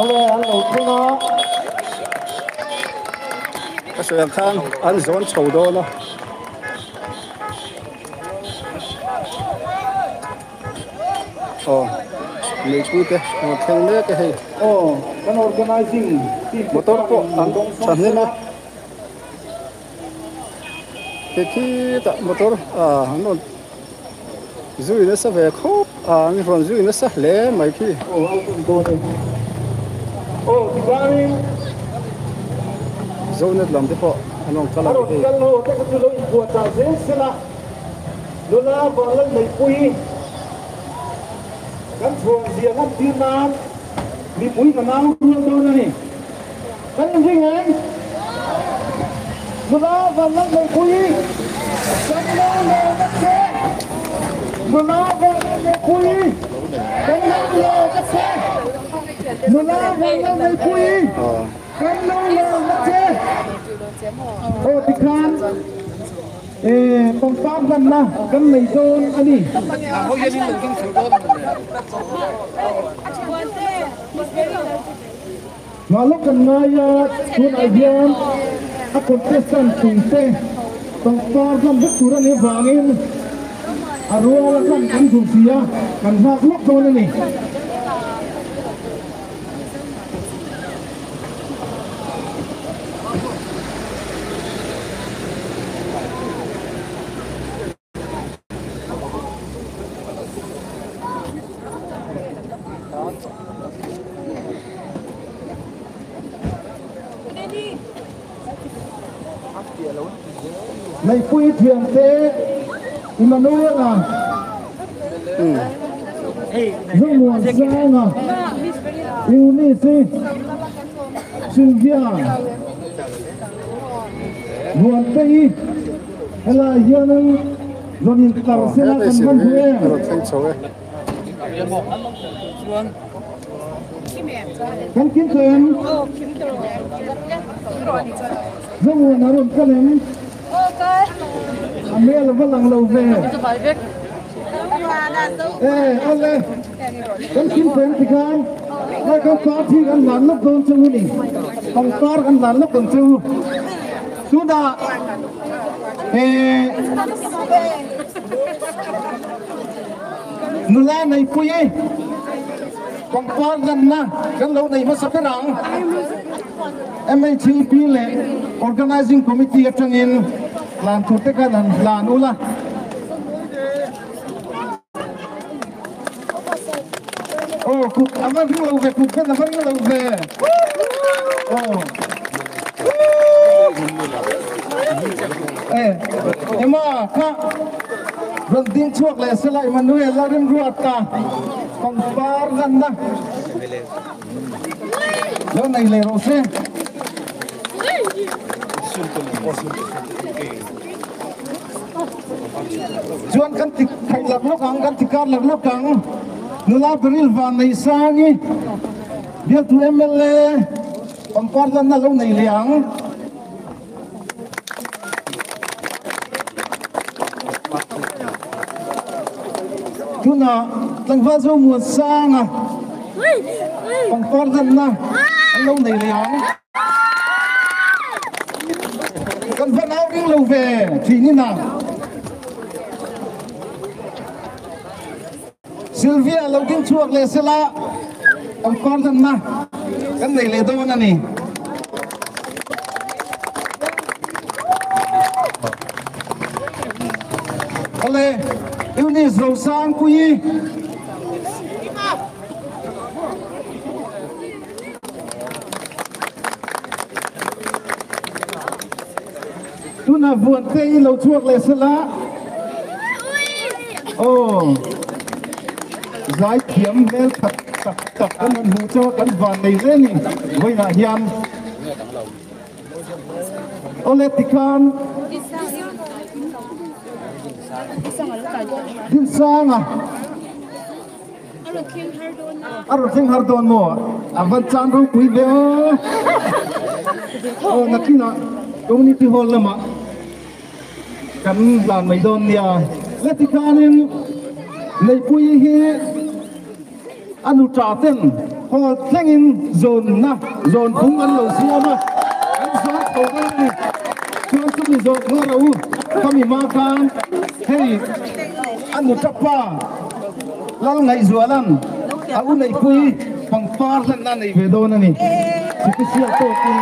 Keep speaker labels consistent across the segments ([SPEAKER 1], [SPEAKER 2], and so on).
[SPEAKER 1] ole an lo thunga
[SPEAKER 2] cái sự khang ăn zone chầu đó nó lấy cút cái một thằng nữa cái hay
[SPEAKER 1] kan organizing
[SPEAKER 2] motor ko ang channel na cái khi ta motor nó zui nó sẽ về khóc anh from zui nó sẽ lẽ mấy khi
[SPEAKER 1] Gani
[SPEAKER 2] zone nó làm thế po anh ông ta làm cái
[SPEAKER 1] kan lo ta ko lo ko ta zen sila lola ba lan mai pui kan thuang dia ngan tin nam mi pui ka nam luôn đâu này kan jing ai lola ba lan mai pui kan lo le ta se lola ba lan mai pui kan lo le ta se lola ba lan mai pui kan lo le ta se ti kan bang pam kan na kan mai zon ani
[SPEAKER 3] Ho yan yung lungking sudo.
[SPEAKER 1] Lalu kenaya kun ayan aku pesan tungte tangkar kan betul ni bangin arwah kan kan dusia kan hak lok tu ni Này pui thuyền thế Emmanuel rất muốn sang Eunice Sylvia buồn tây hay là giờ nó rồi nhìn tàu xe là cần văn thuê kan kiến thuyền rất muốn nó luôn cái này anh là vẫn lằng lâu về ok kan kiến thuyền thì kan đây có thì kan làm nó còn chưa đi còn to kan làm nó còn chưa chúng ta nula này pui còn to gần na kan lâu này mà sắp tới rằng MHP le organizing committee atangin lan tu te kan lan ula ku aman ring lo ve ku kan aman ring lo ve ema ka ran din chuak le selai Manuel la rim ruat ta kong par gan na lo này le ro se chuan kan tik khai lak lo kang kan tikar lak lo kang nula beril van nei sangi dia tu MLA pampar dan na lo nei liang tuna tangwa zo mu sanga pampar dan na lo nei liang kan van au ring lo ve thi ni na Sylvia lâu kinh chuộc lệ sẽ la ông con thân mà cái này lệ đâu nè nè ole yêu ni giàu sang quý tu na vuông tây lâu chuộc lệ sẽ la giải thiểm lên tập kan hu cho kan van nei re ni voi na hiam ole tikan din sanga aro king hardon mo avan chan ru pui be nakina community hall lama kan lan mai don nia le tikanin nei pui hi anu cha ten kho thengin zone na zone phung an lo siama an sa ko ni chuan chu zone no ro kami ma kan hei an nu tapa lal ngai zualam a u nei pui pang par lan na nei ve do na ni sikisia to ki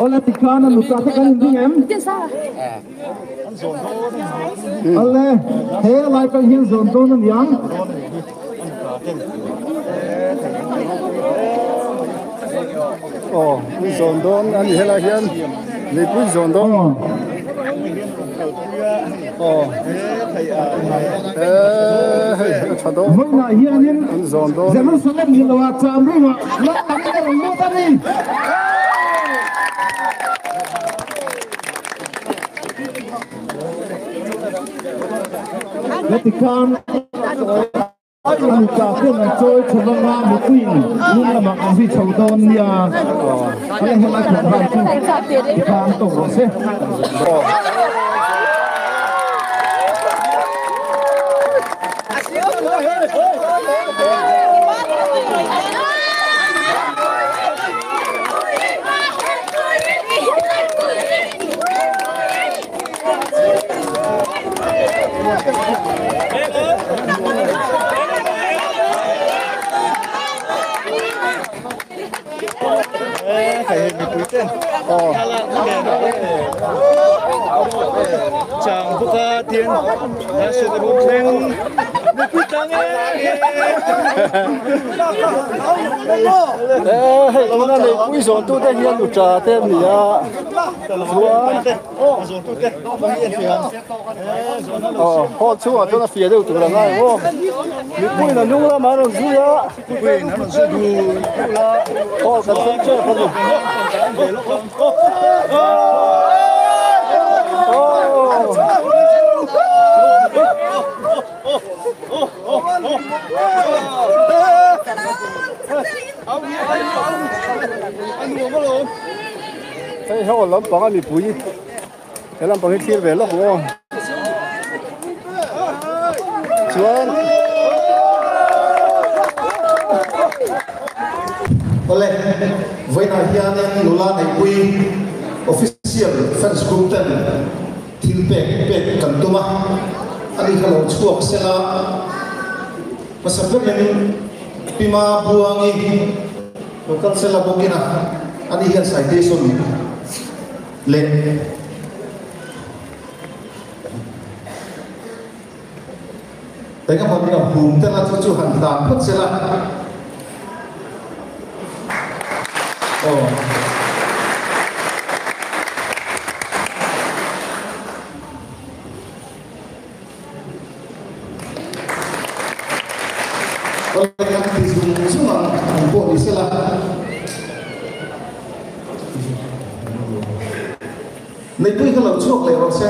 [SPEAKER 1] Ola tikana nu ta ta kan ding em alle he lai ka hin zone to nan yang
[SPEAKER 2] zone don ani hela hian ni pui zone don chado
[SPEAKER 1] voi na hianin
[SPEAKER 2] zone don
[SPEAKER 1] Jerusalem ni lawa cham ri ma la tam ka lo ta ni Vatican anh cả cái là chơi cho nó ngang một quỷ nhưng là mặc gì chầu đòn nhà cái này là chuyện hay chứ Vatican tổng của xe
[SPEAKER 4] Chàng phúc tiên đã sự rút lên được quyết tăng
[SPEAKER 2] hôm nay này quý zone tu đây hiền lụt trà thêm gì à họ chú à tôi là phía đâu tụi là ngay không nếu quý là nhung là mà nó vui á
[SPEAKER 4] quý nó sẽ vui là
[SPEAKER 2] họ cần phải chơi không được thấy họ lắm bằng anh bị bụi thế làm bằng cái kia về lắm không chuan
[SPEAKER 5] oleh với nào hiện nay lula này quy official fans group ten thiên bè cần tuma anh đi kalau chuộc sẽ là masa mình pima buangi bukan sẽ là bogina anh đi hiện citation lên đấy các bạn biết là hùng tên là chú hẳn tạm mất sẽ là oleh yang disungguh-sungguh untuk istilah lấy cái lẩu chuộc lại vào xe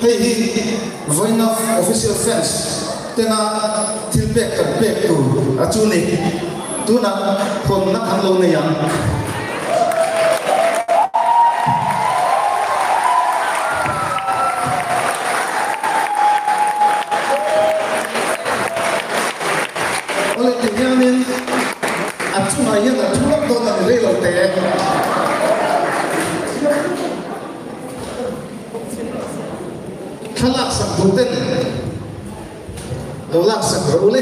[SPEAKER 5] hey với nó official fans tên là thiên bè cần bè tù à chú này tu na hôm nát ăn lâu này ăn oleh kenyamin acu ayah dan culak donan lelo teh kalak sakbuten dolak sakrule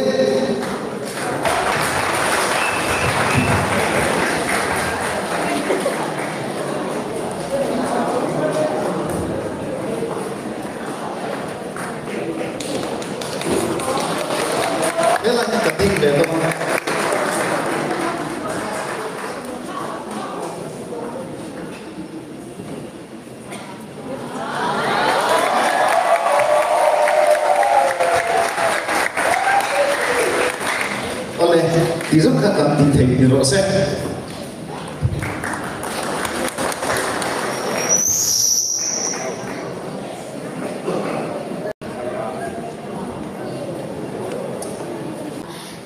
[SPEAKER 5] oleh disebutkan tintai di rose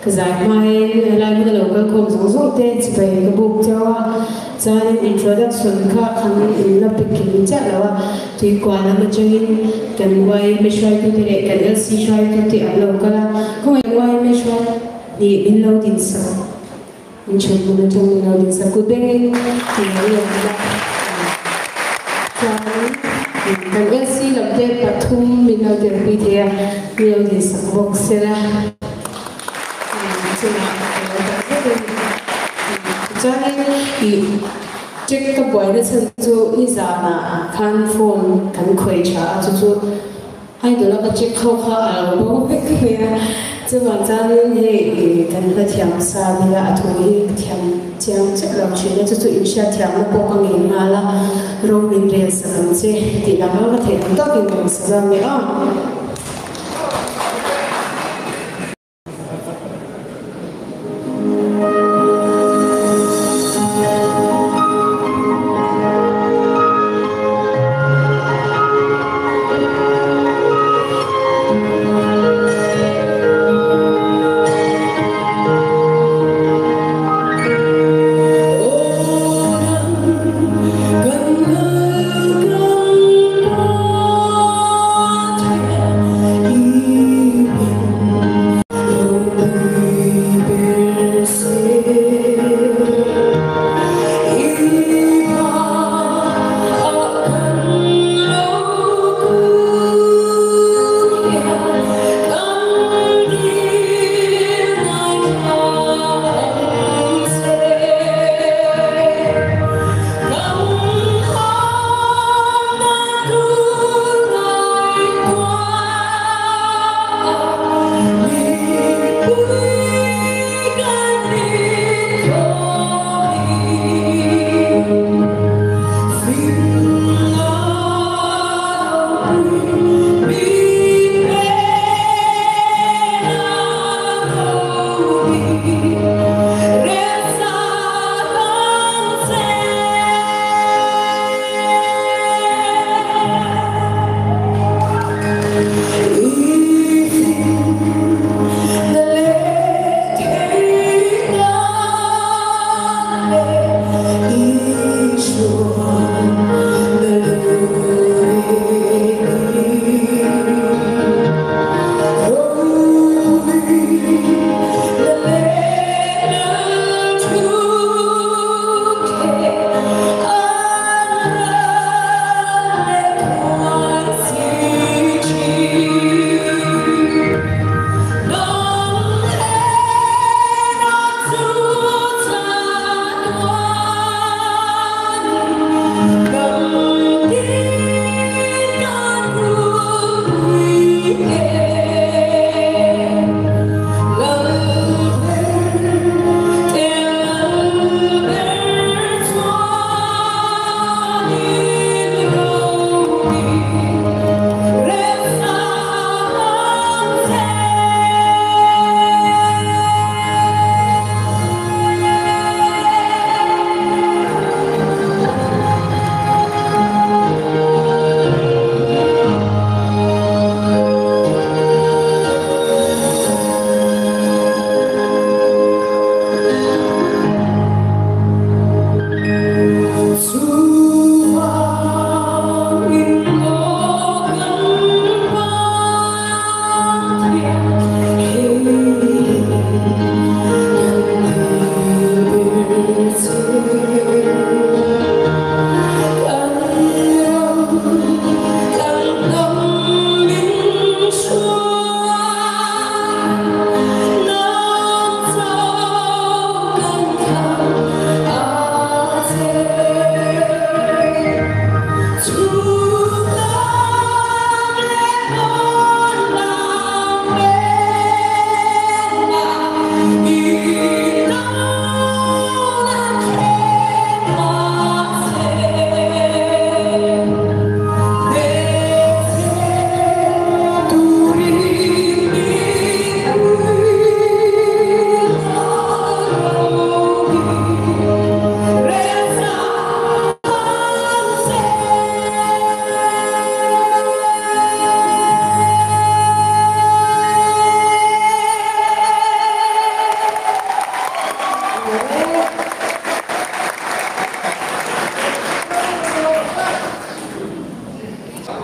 [SPEAKER 6] giải mai lại một lần cái công dụng dụng tết chỉ phải cái bục cho cho nên introduction khác anh là bị kinh chắc là thì qua là một chương cần quay mấy xoay tu thì cần LC xoay tu thì anh lâu cái là không phải quay mấy xoay thì mình lâu tin sao mình chọn một trong mình lâu tin sao cứ bên thì nó là cần LC làm tết Pathum mình lâu tin bị thế mình lâu tin sao bốc xe ra cho nên thì check cái buổi đó chân chú như giờ là khăn phone khăn khuấy trả chú hay đó là cái check khâu khá bố biết cái này chứ mà cho nên thì cần phải thiam sa thì là thôi thiam thiam chắc là chuyện đó chú insha thiam nó có cái gì mà là rồi mình để sang chứ thì là nó có thể tốt hơn mình sẽ làm nữa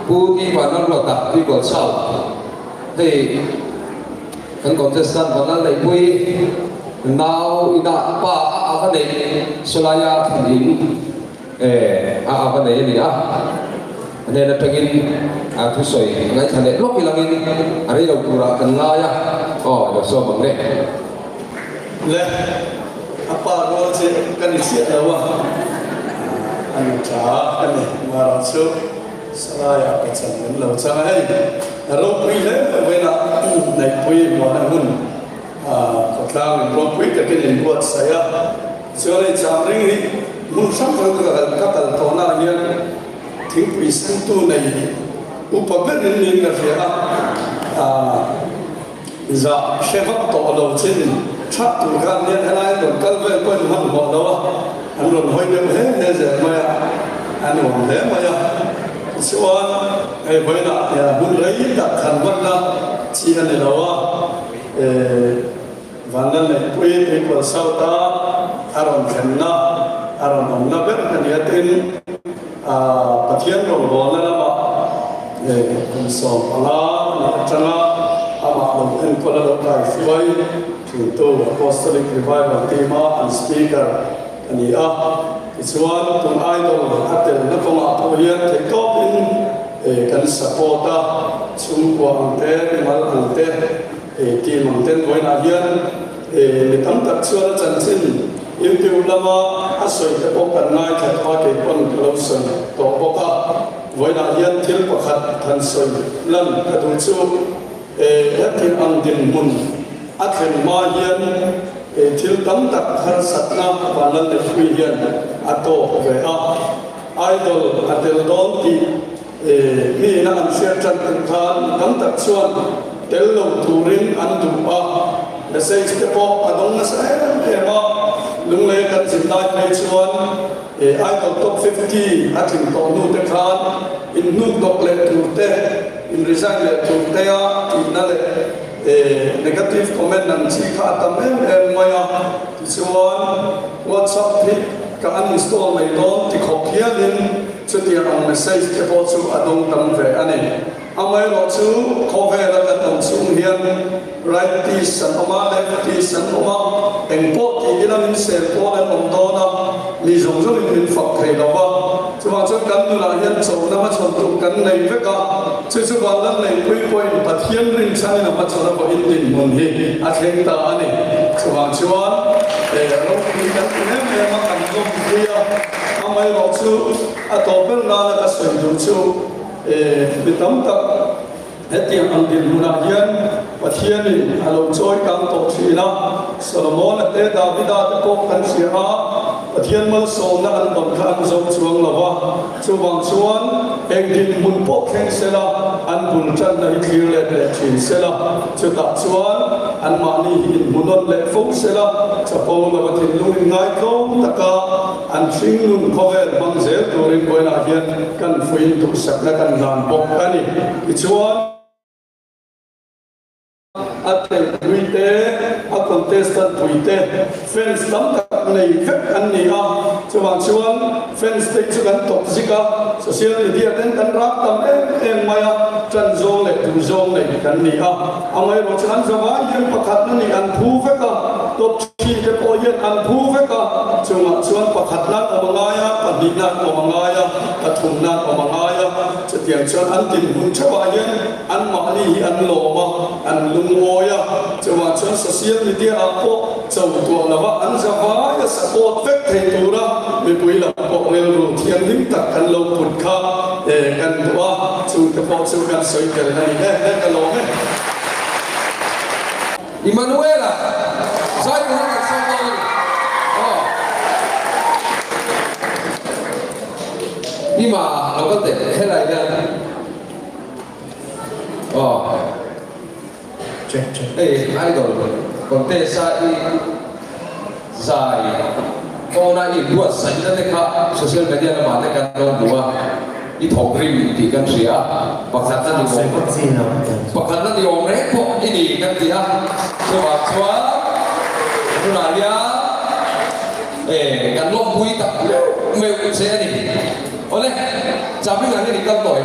[SPEAKER 3] Puti panon lo tak di kol sal, hei kan kontestan panon lay pui now ina pa apa nih selaya ini apa nih ini ane na pengen aku soi ngai thane lok ilangin ari lo pura kenla ya oh do so bang
[SPEAKER 4] le apa ro je kan isi dawa anu cha kan marasu saya kecil lalu saya lalu pilih bagaimana naik pui mohon kotlang pui terkini buat saya soalnya jamring ini musam kalau kata tona yang ting pui sentuh naik upakan ini kerja za chefak to lalu cini chat tu kan dia helai tu kalau pun ham bawa anu hoi dia je maya anu dia maya soal bagaimana ya mulai tak kanwala cian lawa vandan pui ekor sauta aron kenna aron omna ber kaniatin patian lo bola lama konsol ala changa ama lo en kola lo kai suai to apostolic revival tema and speaker kania Isuan tung idol atel na pama apoyan te kopin kan sapota sungko ante mal ante ti mangten boy na hian mitam tak suara chansin YouTube lama asoi te pokan nai khat pa ke pon closen to poka boy na hian til pakhat than soi lan ka du chu yakin ang din mun athen ma hian til tam tak har satna balan de huian ato ve idol atel don ti mi na an share chan kan tam tak chuan tel lo turin an du pa the say step up adong na sa ma lung le kan sin dai mai chuan idol top 50 atin to nu te khan in nu dok le tu te in resign le tu te ya ti na le negative comment nan chi kha tam maya chuan WhatsApp clip ka uninstall mai don ti khop hianin chuti ang message ke po chu adong tam ve ani amai lo chu khove la ka tam chung hian right piece an oma left piece an oma engpo ti ilamin sel po an om dona mi zong zong min fak thei lawa chuwa chu kan nu la hian chou na ma chon tu kan nei ve ka chu chu ban lan nei pui point pathian rin chani na ma chona ko in din mon hi a thleng ta ani chuwa chuan ro ni kan ne ma kan gom dia amai lo chu a to ber na la ka soi du chu bitam tak hetiang ang din muna hian pathian ni alo choi kang to thina Solomon ate Davida te ko kan sia pathian mal so na an dom khan zo chuang lawa chuwang chuan eng din mun po khen sela an bul chan na hi le le thin sela chuta chuan an ma ni hin munon le fo sela chapo na bathin lung ngai ko taka an thing nun cover bang zel torin boina hian kan fuin tu sak na kan dan bok ani chuan atel tuite a contestant tuite fans tam tak nei vek an ni a chuan fans te chuan top zika social media ten kan rak tam em maya tran zong le tu zong le kan ni a amai ro chan zawa yen pakhat na ni an phu veka top chi te ko yen an phu veka chuan pakhat na omangaya padina omangaya pathumna omangaya chetiang chuan an tin hun chawa yen an ma ni an loma an lungo ya chuan social media apo chau to lawa an zawa ya support vek thei tura mi pui la po rel ru thiang lim tak kan lo put kha kan tua chu te po chu kan soi tel na ni ka lo he
[SPEAKER 3] Emanuela sai ko ka sa ko ima lo ka te helai ya check idol contesa i zai kona i buat saja te kha social media na mate kan no bua i thokri ti kan sia pakhat na di ong re ko ini kan dia chua chua nunalia kan lom bui tak meu saya ni oleh cabi ngani di kantor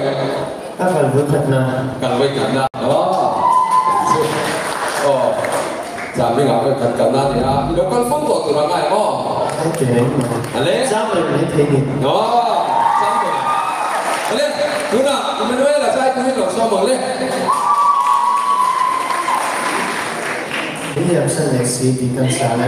[SPEAKER 7] Kalau bukan
[SPEAKER 3] kalau karena oh cabi ngapa karena ni ah itu kan foto tu ramai oh
[SPEAKER 7] oke,
[SPEAKER 3] ale
[SPEAKER 7] sama ini tinggi.
[SPEAKER 3] oh sama ale tuna Emmanuel saya kuih lo sama le
[SPEAKER 7] Ini yang saya sih di kan sana.